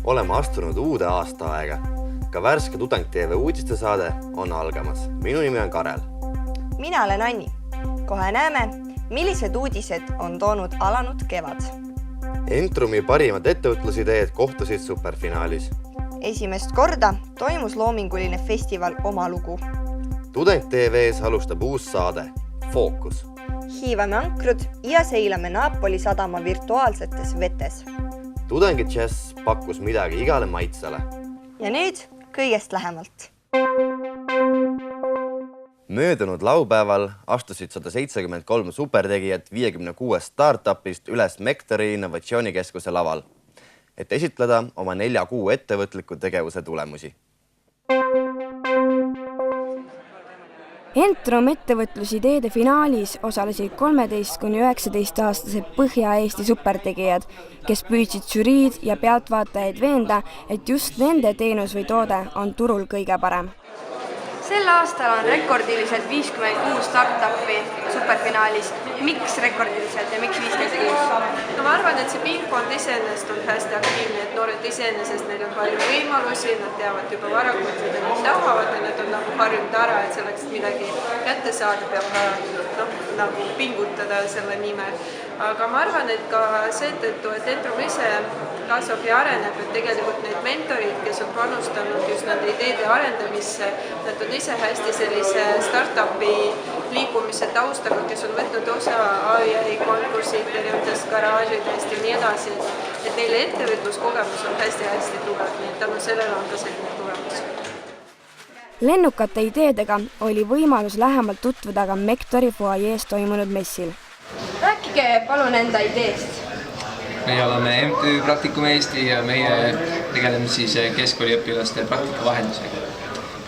Oleme astunud uude aastaaega. Ka värske Tudeng TV uudistesaade on algamas. Minu nimi on Karel. Mina olen Anni. Kohe näeme, millised uudised on toonud alanud kevad. Entrumi parimad ettevõtlusideed kohtusid superfinaalis. Esimest korda toimus loominguline festival Oma lugu. Tudeng TV's alustab uus saade Fookus. Hiivame ankrud ja seilame Napoli sadama virtuaalsetes vetes. Tudengi Jazz pakkus midagi igale maitsele. Ja nüüd kõigest lähemalt. Möödunud laupäeval astusid 173 supertegijat 56 startupist üles Mektori innovatsioonikeskuse laval, et esitleda oma 4 kuu ettevõtliku tegevuse tulemusi. Entrum ettevõtlusideede finaalis osalesid 13–19-aastased Põhja-Eesti supertegijad, kes püüdsid žüriid ja pealtvaatajaid veenda, et just nende teenus või toode on turul kõige parem. Sel aastal on rekordiliselt 56 startupi superfinaalis. Miks rekordiliselt ja miks 56? No ma arvan, et see piirkond iseenesest on hästi aktiivne, et noored iseenesest neil on palju võimalusi, nad teavad juba varakult, mida nad tahavad ja nad on nagu harjunud ära, et selleks midagi kätte saada, peab ka nagu pingutada selle nimel. Aga ma arvan, et ka seetõttu, et Entrum ise kasvab ja areneb, et tegelikult need mentorid, kes on panustanud just nende ideede arendamisse, nad on ise hästi sellise startupi liikumise taustaga, kes on võtnud osa AI konkursid erinevatest garaažidest ja nii edasi, et neile ettevõtluskogemus on hästi tugev, nii et tänu sellele on ka selline tulemus. Lennukate ideedega oli võimalus lähemalt tutvuda ka Mektori fuajees toimunud messil. Rääkige palun enda ideest. Meie oleme MTÜ Praktikum Eesti ja meie tegeleme siis keskkooliõpilaste praktikavahendusega.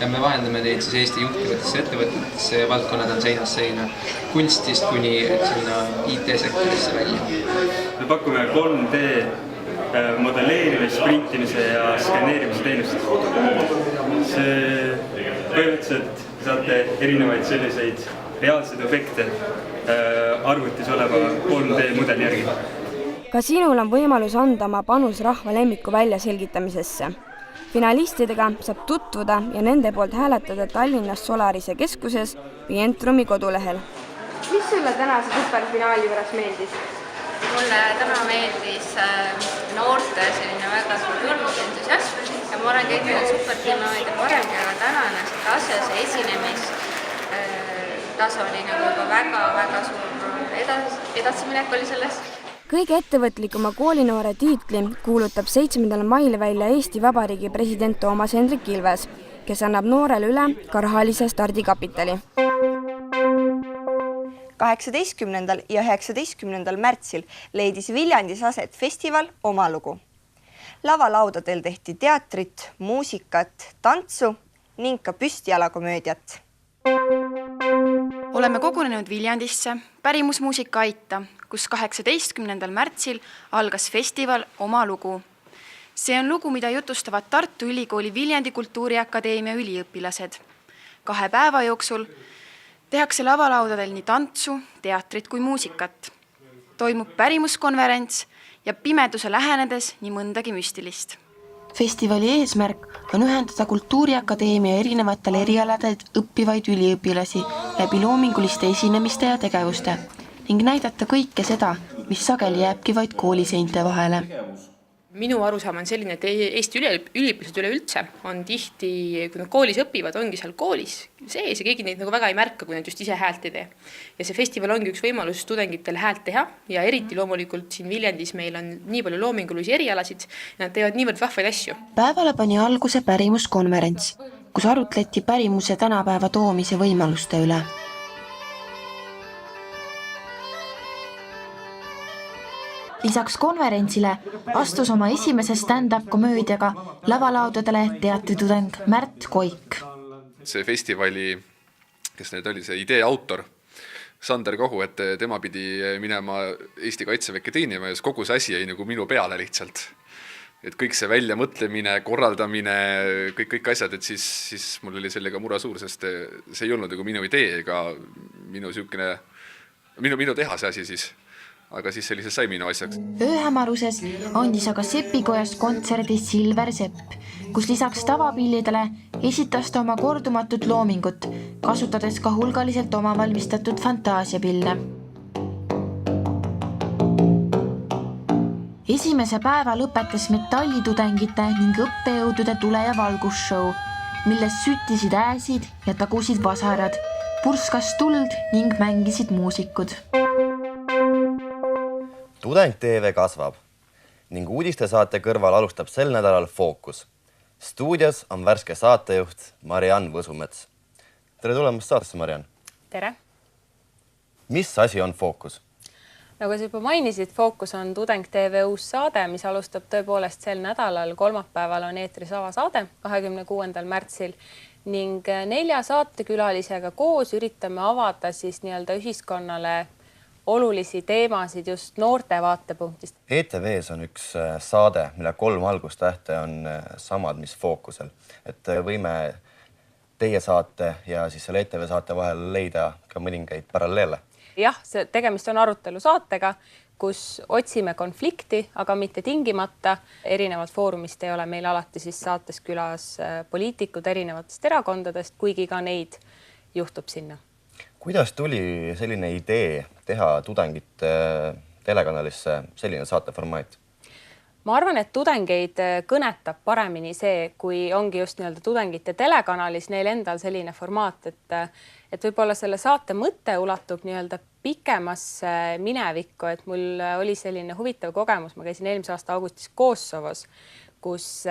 Ja me vahendame neid siis Eesti juhtivatesse ettevõtetesse ja valdkonnad on seinast seina kunstist kuni sinna IT-sektorisse välja. Me pakume 3D modelleerimise, printimise ja skanneerimise teenust. See põhimõtteliselt saate erinevaid selliseid reaalseid objekte arvutis oleva 3D mudeli järgi. Ka sinul on võimalus anda oma panus rahva lemmiku väljaselgitamisesse. Finalistidega saab tutvuda ja nende poolt hääletada Tallinnas Solarise keskuses või Entrumi kodulehel. Mis sulle tänase superfinaali pärast meeldis? Mulle täna meeldis noorte selline väga suur julgus ja entusiasm ja ma olen kõik need superfinaalide paremgi, aga tänane see tase, see esinemis tase oli nagu juba väga suur edasiminek oli selles. Kõige ettevõtlikuma koolinoore tiitli kuulutab 7. mail välja Eesti Vabariigi president Toomas Hendrik Ilves, kes annab noorele üle ka rahalise stardikapitali. 18. ja 19. märtsil leidis Viljandis aset festival Oma lugu. Lavalaudadel tehti teatrit, muusikat, tantsu ning ka püstijalakomöödiat. Oleme kogunenud Viljandisse pärimusmuusika Aita, kus 18. märtsil algas festival Oma lugu. See on lugu, mida jutustavad Tartu Ülikooli Viljandi Kultuuriakadeemia üliõpilased. 2 päeva jooksul tehakse lavalaudadel nii tantsu, teatrit kui muusikat. Toimub pärimuskonverents ja pimeduse lähenedes nii mõndagi müstilist. Festivali eesmärk on ühendada Kultuuriakadeemia erinevatel erialadel õppivaid üliõpilasi läbi loominguliste esinemiste ja tegevuste ning näidata kõike seda, mis sageli jääbki vaid kooliseinte vahele. Minu arusaam on selline, et Eesti üliõpilased üleüldse on tihti, kui nad koolis õpivad, ongi seal koolis sees ja keegi neid nagu väga ei märka, kui nad just ise häält ei tee. Ja see festival ongi üks võimalus tudengitel häält teha ja eriti loomulikult siin Viljandis meil on nii palju loomingulisi erialasid ja nad teevad niivõrd vahvaid asju. Päevale pani alguse pärimuskonverents, kus arutleti pärimuse tänapäeva toomise võimaluste üle. Lisaks konverentsile astus oma esimese stand-up komöödiaga lavalaudadele teatritudeng Märt Koik. See festivali, kes nüüd oli see idee autor, Sander Kohu, et tema pidi minema Eesti Kaitseväkke teenima ja kogu see asi jäi nagu minu peale lihtsalt. Et kõik see väljamõtlemine, korraldamine, kõik asjad, et siis mul oli sellega mura suur, sest see ei olnud nagu minu idee ega minu teha see asi siis. aga siis sellisest sai minu asjaks. Ööhämaruses andis aga Sepikojast kontserdi Silver Sepp, kus lisaks tavapillidele esitas ta oma kordumatut loomingut, kasutades ka hulgaliselt oma valmistatud fantaasiapille. Esimese päeva lõpetas metallitudengite ning õppejõudude tule- ja valgusshow, milles süttisid ääsid ja tagusid vasarad, purskas tuld ning mängisid muusikud. Tudeng TV kasvab ning uudistesaate kõrval alustab sel nädalal Fookus. Stuudios on värske saatejuht Mariann Võsumets. Tere tulemast saatesse, Mariann. Tere. Mis asi on Fookus? Nagu sa juba mainisid, Fookus on Tudeng TV uus saade, mis alustab tõepoolest sel nädalal. Kolmapäeval on eetris avasaade 26. märtsil ning 4 saatekülalisega koos üritame avada siis nii-öelda ühiskonnale olulisi teemasid just noorte vaatepunktist. ETV-s on üks saade, mille 3 algustähte on samad, mis Fookusel. Et võime teie saate ja siis selle ETV saate vahel leida ka mõningaid paralleele. Jah, tegemist on arutelu saatega, kus otsime konflikti, aga mitte tingimata. Erinevad foorumist ei ole meil alati siis saates külas poliitikud erinevatest erakondadest, kuigi ka neid juhtub sinna. Kuidas tuli selline idee teha Tudengite telekanalisse selline saateformaat? Ma arvan, et tudengeid kõnetab paremini see, kui ongi just nii-öelda Tudengite telekanalis neil endal selline formaat, et võib-olla selle saate mõte ulatub nii-öelda pikemasse minevikku, et mul oli selline huvitav kogemus. Ma käisin eelmise aasta augustis Kosovos, kus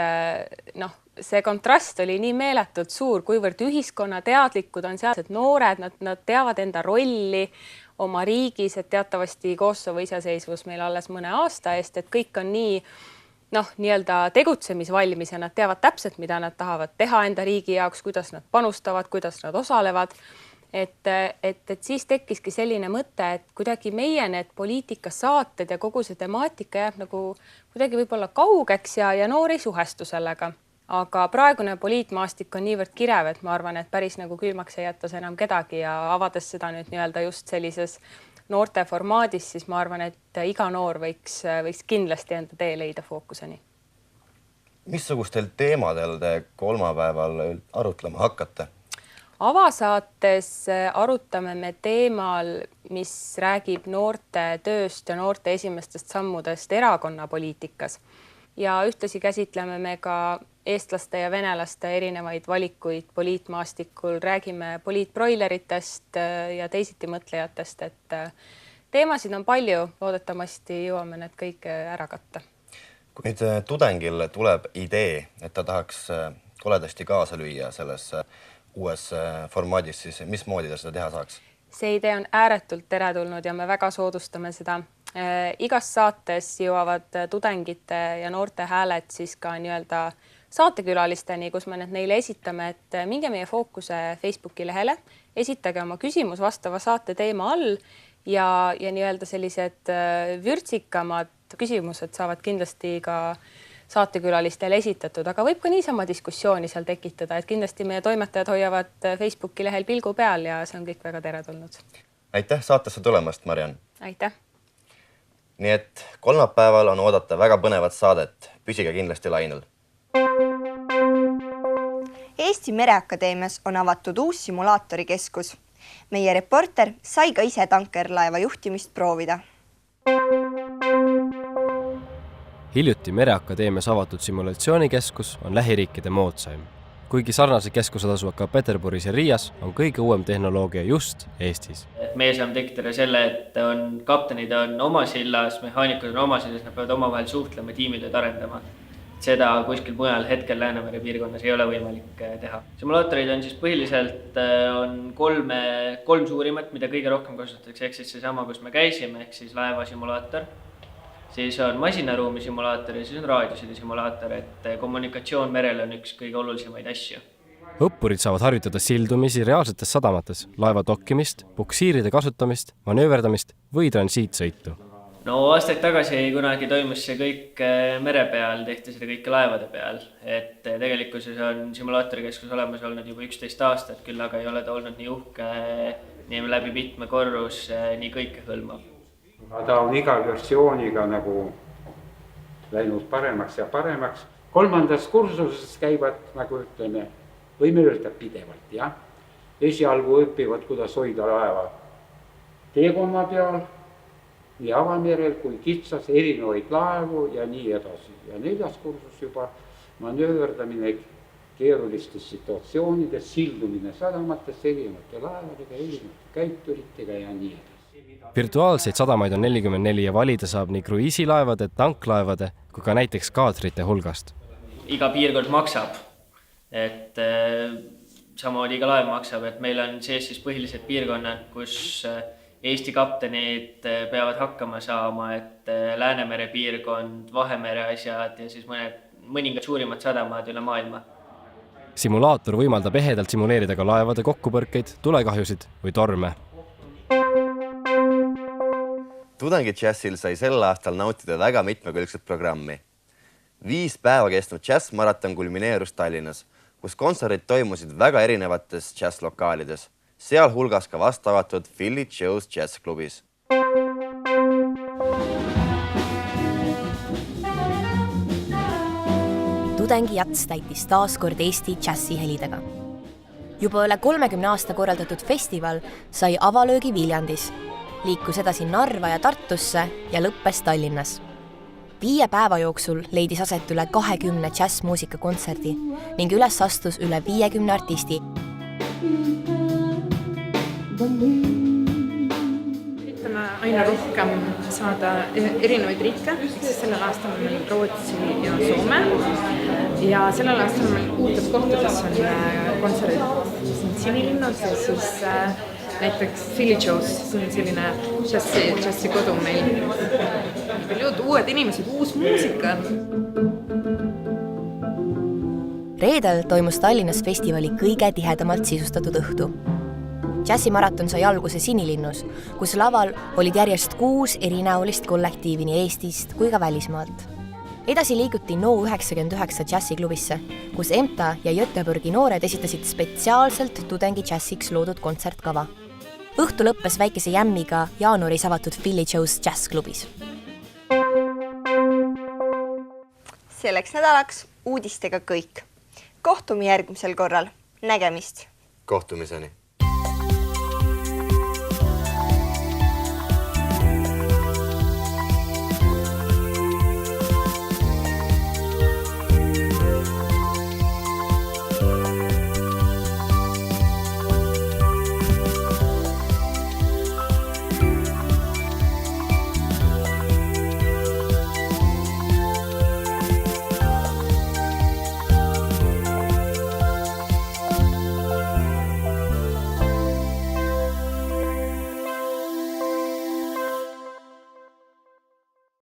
see kontrast oli nii meeletult suur, kuivõrd ühiskonna teadlikud on sealsed noored, nad teavad enda rolli oma riigis, et teatavasti Kosovo iseseisvus meil alles mõne aasta eest, et kõik on nii-öelda tegutsemisvalmis ja nad teavad täpselt, mida nad tahavad teha enda riigi jaoks, kuidas nad panustavad, kuidas nad osalevad. Et siis tekkiski selline mõte, et kuidagi meie need poliitikasaated ja kogu see temaatika jääb nagu kuidagi võib-olla kaugeks ja noor ei suhestu sellega. Aga praegune poliitmaastik on niivõrd kirev, et ma arvan, et päris nagu külmaks ei jätas enam kedagi ja avades seda nüüd nii-öelda just sellises noorte formaadis, siis ma arvan, et iga noor võiks kindlasti enda tee leida Fookuseni. Missugustel teemadel te kolmapäeval arutlema hakkate? Avasaates arutame me teemal, mis räägib noorte tööst ja noorte esimestest sammudest erakonnapoliitikas. Ja ühtlasi käsitleme me ka eestlaste ja venelaste erinevaid valikuid poliitmaastikul, räägime poliitbroileritest ja teisiti mõtlejatest, et teemasid on palju, loodetavasti jõuame need kõik ära katta. Kui nüüd tudengil tuleb idee, et ta tahaks koledasti kaasa lüüa selles uues formaadis, siis mismoodi ta seda teha saaks? See idee on ääretult teretulnud ja me väga soodustame seda. Igas saates jõuavad tudengite ja noorte hääled siis ka nii-öelda saatekülalisteni, kus me need neile esitame, et minge meie Fookuse Facebooki lehele, esitage oma küsimus vastava saate teema all ja nii-öelda sellised vürtsikamad küsimused saavad kindlasti ka saatekülalistele esitatud, aga võib ka niisama diskussiooni seal tekitada, et kindlasti meie toimetajad hoiavad Facebooki lehel pilgu peal ja see on kõik väga teretulnud. Aitäh saatesse tulemast, Mariann! Aitäh! Nii et kolmapäeval on oodata väga põnevat saadet. Püsige kindlasti lainel. Eesti Mereakadeemias on avatud uus simulaatorikeskus. Meie reporter sai ka ise tankerlaeva juhtimist proovida. Hiljuti Mereakadeemias avatud simulatsioonikeskus on lähiriikide moodsaim. Kuigi sarnase keskused asuvad ka Peterburis ja Riias, on kõige uuem tehnoloogia just Eestis. Meie saame tekitada selle, et kaptenid on oma sillas, mehaanikud on oma sillas, nad peavad omavahel suhtlema, tiimitööd arendama. Seda kuskil mujal hetkel Läänemere piirkonnas ei ole võimalik teha. Simulaatorid on siis põhiliselt kolm suurimat, mida kõige rohkem kasutatakse, ehk siis seesama, kus me käisime, ehk siis laeva simulaator. Siis on masinaruumi simulaator ja siis on raadioside simulaator, et kommunikatsioon merel on üks kõige olulisemaid asju. Õppurid saavad harjutada sildumisi reaalsetes sadamates, laeva dokkimist, puksiiride kasutamist, manööverdamist või transiitsõitu. No aastaid tagasi kunagi toimus see kõik mere peal, tehti seda kõike laevade peal, et tegelikkuses on simulaatorikeskus olemas olnud juba 11 aastat, küll aga ei ole ta olnud nii uhke, nii läbi mitme korrus, nii kõike hõlmav. Ta on iga versiooniga nagu läinud paremaks ja paremaks. 3. kursuses käivad, nagu ütleme, võime öelda pidevalt, jah. Esialgu õpivad, kuidas hoida laeva teekonna peal, nii avamerel kui kitsas, erinevaid laevu ja nii edasi. Ja 4. kursus juba manööverdamine keerulistes situatsioonides, sildumine sadamates, erinevate laevadega, erinevate käituritega ja nii edasi. Virtuaalseid sadamaid on 44 ja valida saab nii kruiisilaevade, tanklaevade kui ka näiteks kaatrite hulgast. Iga piirkond maksab, et samamoodi iga laev maksab, et meil on sees siis põhilised piirkonnad, kus Eesti kaptenid peavad hakkama saama, et Läänemere piirkond, Vahemere asjad ja siis mõningad suurimad sadamad üle maailma. Simulaator võimaldab ehedalt simuleerida ka laevade kokkupõrkeid, tulekahjusid või torme. Tudengi Jazzil sai sel aastal nautida väga mitmekülgset programmi. 5 päeva kestnud jazzmaraton kulmineerus Tallinnas, kus kontserdid toimusid väga erinevates jazzlokaalides, sealhulgas ka vastavatud Philly Joe's Jazz klubis. Tudengi Jats täitis taas kord Eesti džässi helidega. Juba üle 30 aasta korraldatud festival sai avalöögi Viljandis, liikus edasi Narva ja Tartusse ja lõppes Tallinnas. 5 päeva jooksul leidis aset üle 20 džässmuusika kontserdi ning üles astus üle 50 artisti. Üritame aina rohkem saada erinevaid riike, sellel aastal on meil Rootsi ja Soome ja sellel aastal on meil uutes kohtades on kontserdid siin Sinilinnus ja siis näiteks Philly Joe's, see on selline džässi kodu meil. Paljud uued inimesed, uus muusika. Reedel toimus Tallinnas festivali kõige tihedamalt sisustatud õhtu. Džässimaraton sai alguse Sinilinnus, kus laval olid järjest 6 erinäolist kollektiivi nii Eestist kui ka välismaalt. Edasi liiguti No99 džässiklubisse, kus EMTA ja Göteborgi noored esitasid spetsiaalselt tudengi džässiks loodud kontsertkava. Õhtu lõppes väikese jämmiga jaanuaris avatud Philly Joe's Jazz klubis. Selleks nädalaks uudistega kõik. Kohtume järgmisel korral. Nägemist! Kohtumiseni!